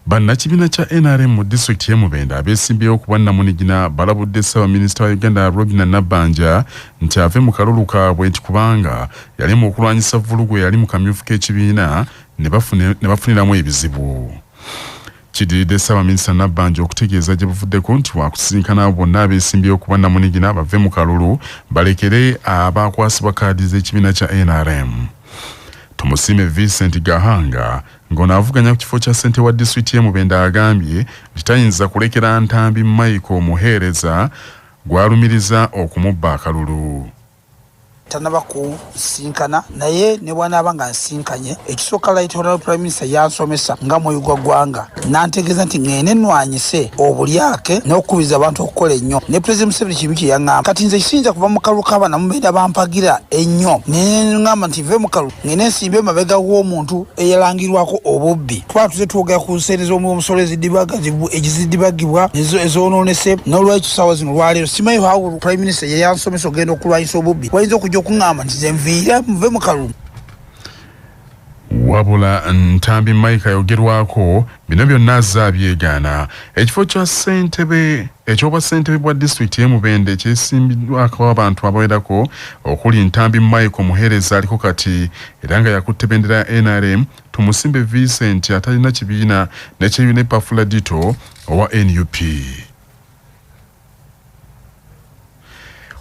Bannakibiina kya NRM mu disitulikiti y'e Mubende abeesimbyewo ku bwannamunigina Balabudde Sabaminister wa Uganda Nabanja nti ave mu kalulu kaabwe nti kubanga yali mu okulwanyisa vvulugu yali mu kamyufu k'ekibiina ne bafuniramu ebizibu. Kidiridde Sabaminister Nabanja okutegeeza gye buvuddeko nti wakusisinkana abo bonna abeesimbyewo ku bwannamunigina bave mu kalulu balekere abakwasibwa kaadi z'ekibiina kya NRM. Tumusime Vincent Gahanga ng'onaavuganya ku kifo kya ssente wa disitulikiti y'e Mubende agambye nti tayinza kulekera Ntambi Michael omuheereza gw'alumiriza okumubba akalulu. Tanaba kusinkana naye ne bw'anaaba nga nsinkanye ekisooka Right Honourable Prime Minister yansomesa nga muyigwa gwanga n'antegeeza nti ngende nnwanyise obulyake n'okukubiriza abantu okukola ennyo ne President Museveni kibi kye yaŋŋamba kati nze kiyinza kuva mu kalulu k'abaana Mubende bampagira ennyo ne ŋŋamba nti nve mu kalulu ngende nsimbe emabega w'omuntu eyalangirwako obubbi twala tuze twogera ku ssente z'omusolo ezidibagibwa ezoonoonese n'olwekyo ssaawa zino lwaleero simanyi how Prime Minister ye yansomesa ogenda okulwanyisa obubbi wayinza okujja okungamba nti ze nviira muve mu kalulu. Wabula Ntambi Mike ayogerwako bino byonna azze abyegaana. Ekifo kya ssentebe eky'obwa ssentebe bwa disitulikiti y'e Mubende kyesimbiddwako abantu abawerako okuli Ntambi Mike omuheereza aliko kati era nga yakutte bendera ya NRM. Tumusimbe Vincent atalina kibiina ne kyeyune Pafula Dito owa NUP.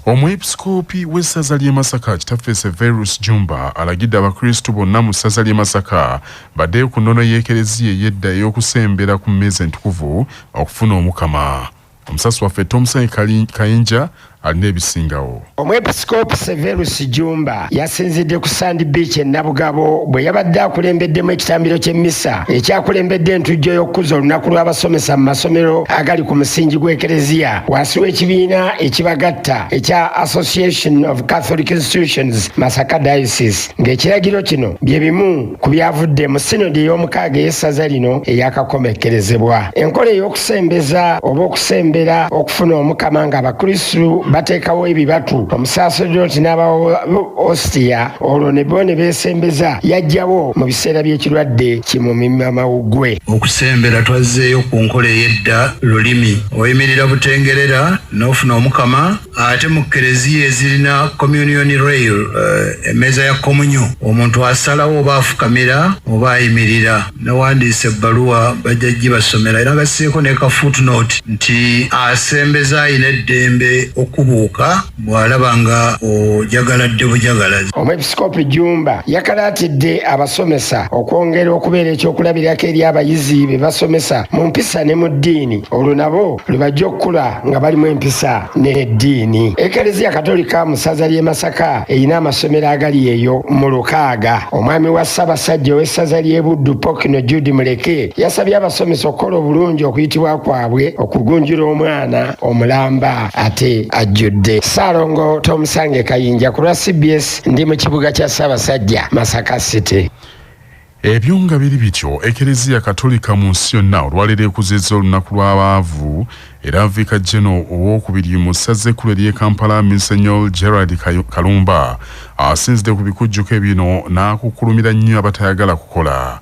Omwepisikoopi w'essaza ly'e Masaka kitaffe Severus Jumba alagidde abakristu bonna mu ssaza ly'e Masaka baddeyo ku nnono y'ekereziya ey'edda ey'okusembera ku mmeeza entukuvu okufuna omukama. Omusasi waffe Thompson Kayinja alina ebisingawo. Omwepisikoopi Severus Jumba yasinzidde ku Sand Beach e Nabugabo bwe yabadde akulembeddemu ekitambiro ky'emmisa ekyakulembedde entujjo y'okukuza olunaku lw'abasomesa mu masomero agali ku musingi gw'ekereziya wansi w'ekibiina ekibagatta ekya Association of Catholic Institutions Masaka Diocese ng'ekiragiro kino bye bimu ku byavudde mu sinodi ey'omukaaga ey'essaza lino eyakakomekkerezebwa. Enkola ey'okusembeza oba okusembera okufuna omukama ng'abakristu bateekawo ebibatu omusaaseredooti n'abawa ostia olwo ne bo ne beesembeza yajjawo mu biseera by'ekirwadde kimumimamawuggwe. Okusembera twazzeeyo ku nkola ey'edda lulimi oyimirira butengerera n'ofuna omukama ate mu kereziya ezirina communion rail emmeeza ya komunyo omuntu asalawo oba afukamira oba ayimirira newandiisa ebbaluwa bajjajji basomera era gasseeko ne ka footnote nti asembeza ayina eddembe okubuuka bw'alaba nga ojagaladde bujagalazi. Omwepisikoopi Jumba yakalaatidde abasomesa okwongera okubeera ekyokulabirako eri abayizi be basomesa mu mpisa ne mu ddiini olwo nabo lwe bajja okukula nga balimu empisa n'eddiini. Ekereziya Katolika mu ssaza ly'e Masaka erina amasomero agali eyo mu 6. Omwami wa Ssaabasajja ow'essaza ly'e Buddu Pokino Judy Muleke yasabye abasomesa okukola obulungi okuyitibwa kwabwe okugunjula omwana omulamba ate ajjudde. Ssaalongo Tomusange Kayinja ku lwa CBS ndi mu kibuga kya Ssaabasajja Masaka City. Ebyo nga biri bityo Ekereziya Katolika mu nsi yonna olwaleero ekuzizza olunaku lw'abaavu era Vicar General owookubiri mu ssaza ekkulu ery'e Kampala Monsignor Gerald Kalumba asinzidde ku bikujjuko bino n'akukkulumira nnyo abatayagala kukola.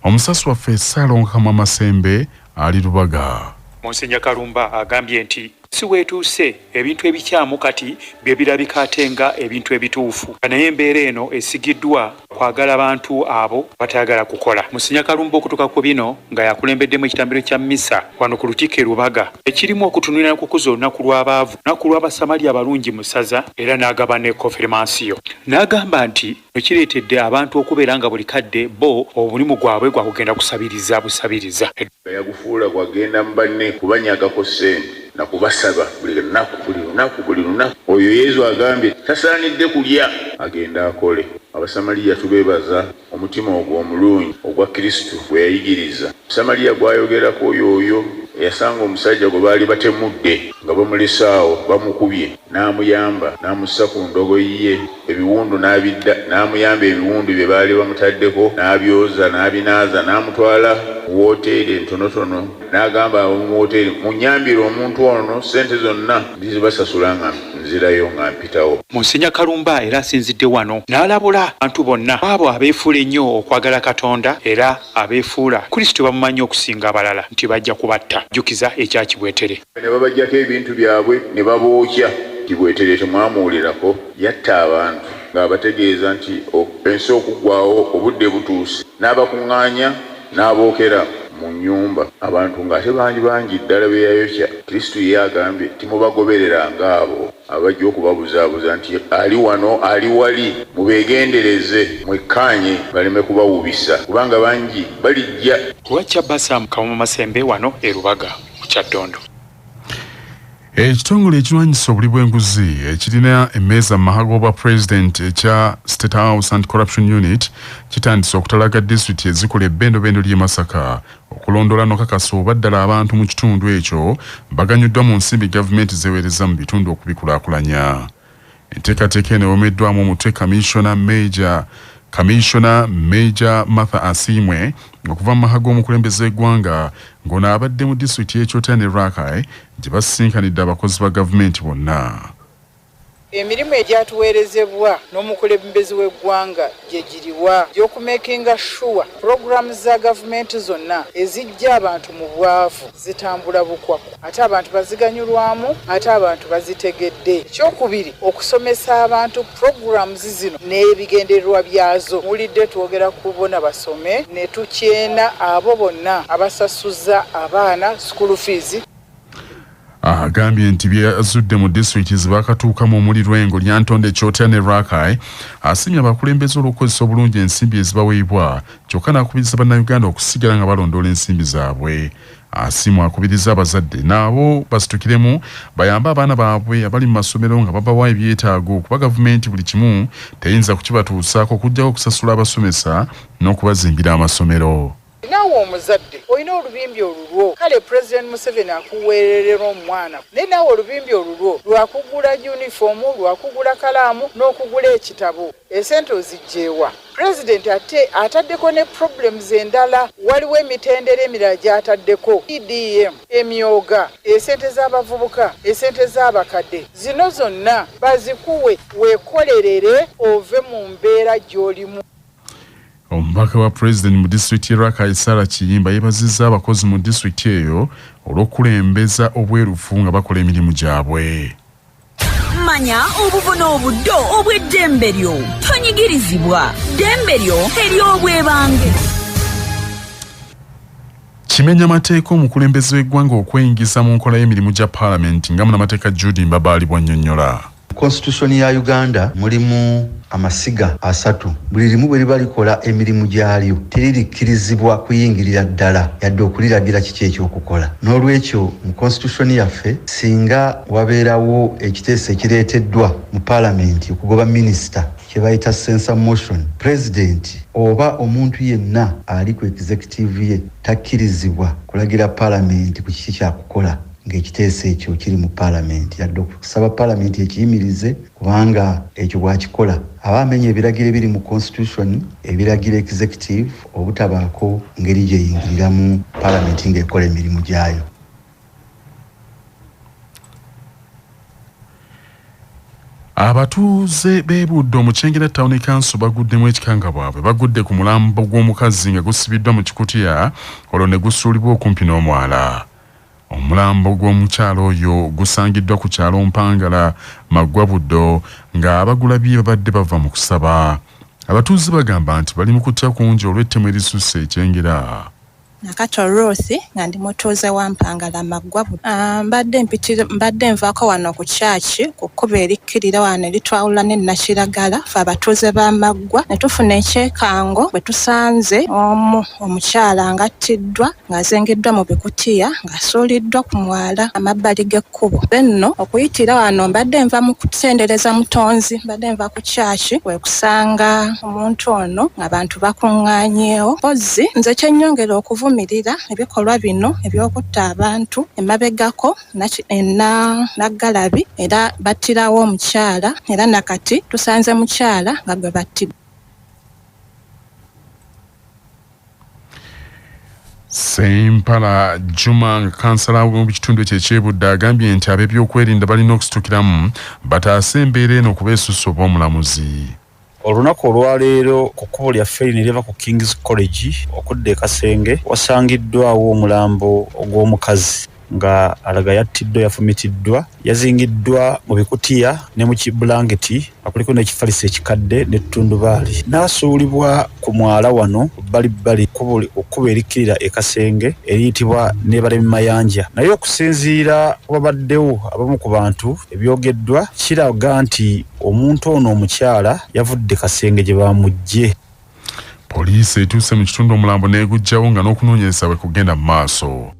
Omusasi waffe Ssaalongo Kamwa Masembe ali Lubaga. Monsignor Kalumba agambye nti si weetuuse ebintu ebikyamu kati bye birabika ate nga ebintu ebituufu naye embeera eno esigiddwa kwagala abantu abo batayagala kukola. Monsignor Kalumba okutuuka ku bino nga yakulembeddemu ekitambiro kya mmisa wano ku Lukiiko Lubaga ekirimu okutunulira n'okukuza olunaku lw'abaavu naku lw'abasamali abalungi mu ssaza era n'agaba ne konfirmansiyo. N'agamba nti ekireetedde abantu okubeera nga buli kadde bo omulimu gwabwe gwa kugenda kusabiriza busabiriza. Yagufuula gwagenda mu banne kubanyagako ssente na kubasaba buli lunaku. Oyo Yesu agambye tasaanidde kulya agenda akole. Abasamaliya tubeebaza omutima ogwo omulungi ogwa Kristo gwe yayigiriza. Samaliya gwayogerako oyo yasanga omusajja gwe baali batemudde nga bamulesaawo bamukubye n'amuyamba n'amussa ku ndogoyi ye ebiwundu n'amuyamba ebiwundu bye baali bamutaddeko n'abyoza n'abinaaza n'amutwala wooteeri entonotono n'agamba mu wooteeri munyambire omuntu ono ssente zonna ndizibasasula nga nzirayo nga mpitawo. Monsinya Kalumba era asinzidde wano n'alabula abantu bonna abo abeefuula ennyo okwagala Katonda era abeefuula Kristo bamumanyi okusinga abalala nti bajja kubatta. Jjukiza ekya Kibwetere. Ne babaggyako ebintu byabwe ne babookya. Kibwetere temwamuwulirako yatta abantu ng'abategeeza nti ensi okuggwawo obudde butuuse n'abakuŋŋaanya n'abookera mu nnyumba abantu ng'ate bangi ddala be yayokya. Kristo ye agambye timubagoberera ng'abo abajja okubabuzaabuza nti ali wano ali wali mubeegendereze mwekkaanye baleme kubawubisa kubanga bangi balijja. Kuwakya Basamu Kawuma Masembe wano e Rubaga mu Kyaddondo. Ekitongole ekirwanyisa obuli bw'enguzi ekirina emmeeza mu maha g'obwa President ekya State House Anti-Corruption Unit kitandise okutalaga disitulikiti ezikola ebbendobendo ly'e Masaka okulondoola n'okakasa oba ddala abantu mu kitundu ekyo baganyuddwa mu nsimbi gavumenti zeeweereza mu bitundu okubikulaakulanya. Enteekateeka eno ewomeddwamu omutwe Commissioner Major Martha Asimwe okuva mu maha g'omukulembeze w'eggwanga ng'ono abadde mu disitulikiti y'Ekyotera ne Rakai gye basinkanidde abakozi ba gavumenti bonna. Emirimu egyatuweerezebwa n'omukulembeze w'eggwanga gye giriwa gy'okumakinga sure programu za gavumenti zonna ezijja abantu mu bwavu zitambula bukwakku ate abantu baziganyulwamu ate abantu bazitegedde. Ekyokubiri okusomesa abantu programu zino n'ebigendererwa byazo. Mulidde twogera ku bona basome ne tukyena abo bonna abasasuza abaana school fees. Agambye nti byazudde mu disitulikiti zibakatuukamu omuli Lwengo, Lyantonde, Kyotera ne Rakai asimye abakulembeze olw'okukozesa obulungi ensimbi ezibaweebwa kyokka n'akubiriza bannayuganda okusigala nga balondoola ensimbi zaabwe. Asimu akubiriza abazadde nabo basitukiremu bayambe abaana baabwe abali mu masomero nga babawa ebyetaago kuba gavumenti buli kimu teyinza kukibatuusaako okuggyako okusasula abasomesa n'okubazimbira amasomero. Nawe omuzadde olina olubimbi olulwo kale President Museveni akuweererera omwana naye nawe olubimbi olulwo lwakugula yunifoomu lwakugula kalaamu n'okugula ekitabo esente ozigjeewa. President ataddeko ne problems endala. Waliwo emitendera emirala gy'ataddeko EDM, emyoga, esente z'abavubuka, esente z'abakadde. Zino zonna bazikuwe weekolerere ove mu mbeera gy'olimu. Omubaka wa President mu disitulikiti Rakai Sarah Kiyimba yeebazizza abakozi mu disitulikiti eyo olw'okulembeza obwerufu nga bakola emirimu gyabwe. Manya obuvuna obuddo obw'eddembe lyo tonyigirizibwa ddembe lyo ery'obwebange. Kimenya mateeka omukulembeze w'eggwanga okweyingiza mu nkola y'emirimu gya Paalamenti nga munnamateeka Judy Mbabaali bw'annyonnyola. Constitution ya Uganda mulimu amasiga 3 buli limu bwe liba likola emirimu gyalyo teririkkirizibwa kuyingirira ddala yadde okuliragira kiki ekyokukola. N'olwekyo mu constitution yaffe singa wabeerawo ekiteeso ekireeteddwa mu paalamenti okugoba minisita kye bayita censure motion, president oba omuntu yenna ali ku executive ye takkirizibwa kulagira paalamenti ku kiki kyakukola ng'ekiteeso ekyo kiri mu paalamenti yadde okusaba paalamenti ekiyimirize kubanga ekyo bwakikola aba amenya ebiragiro ebiri mu constitution ebiragira executive obutabaako ngeri gyeyingiriramu paalamenti ng'ekola emirimu gyayo. Abatuuze b'Ebuddo omukyengera Town Council baguddemu ekikanga bwabwe bagudde ku mulambo gw'omukazi nga gusibiddwa mu kikutiya olwo ne gusuulibwa okumpi n'omwala. Omulambo gw'omukyalo oyo gusangiddwa ku kyalo Mpangala Maggwa Buddo nga abagulabye babadde bava mu kusaba. Abatuuze bagamba nti bali mu kutya kungi olw'ettemu erisusse ekyengera. Nakato Rose nga ndi mutuuze wa Mpangala Maggwa Buddo. Mbadde nvaako wano ku kyaki ku kkubo erikkirira wano eritwawula ne Nakiragala fe abatuuze ba Maggwa ne tufuna ekyekango bwe tusanze omukyala ngattiddwa ng'azengeddwa mu bikutiya ng'asuuliddwa ku mwala amabbali g'ekkubo. Nno okuyitira wano mbadde nva mu kutendereza Mutonzi mbadde nva ku kyaki kwe kusanga omuntu ono ng'abantu bakuŋŋaanyeewo. Mpozzi nze kyennyongera okuvumirira ebikolwa bino ebyokutta abantu emabegako Naggalabi era battirawo omukyala era nakati tusanze mukyala nga gwe battidde. Sempala Juma kansala mu kitundu ky'Ekyebudde agambye nti ab'ebyokwerinda balina okusitukiramu bataase embeera eno okubeesussa obw'omulamuzi. Olunaku olwaleero ku kkubo lyaffe lino eriva ku King's College okudda e Kasenge wasangiddwawo omulambo ogw'omukazi nga alaga yattiddwa yafumitiddwa yazingiddwa mu bikutiya ne mu kibulangeti akuliko n'ekifalisa ekikadde n'ettundubaali n'asuulibwa ku mwala wano bbalibbali okkubo erikkirira e Kasenge eriyitibwa Nebalemi Mayanja naye okusinziira wabaddewo abamu ku bantu ebyogeddwa kiraga nti omuntu ono omukyala yavudde Kasenge gye bamugye. Poliisi etuuse mu kitundu omulambo n'eguggyawo nga n'okunoonyereza bwe kugenda mu maaso.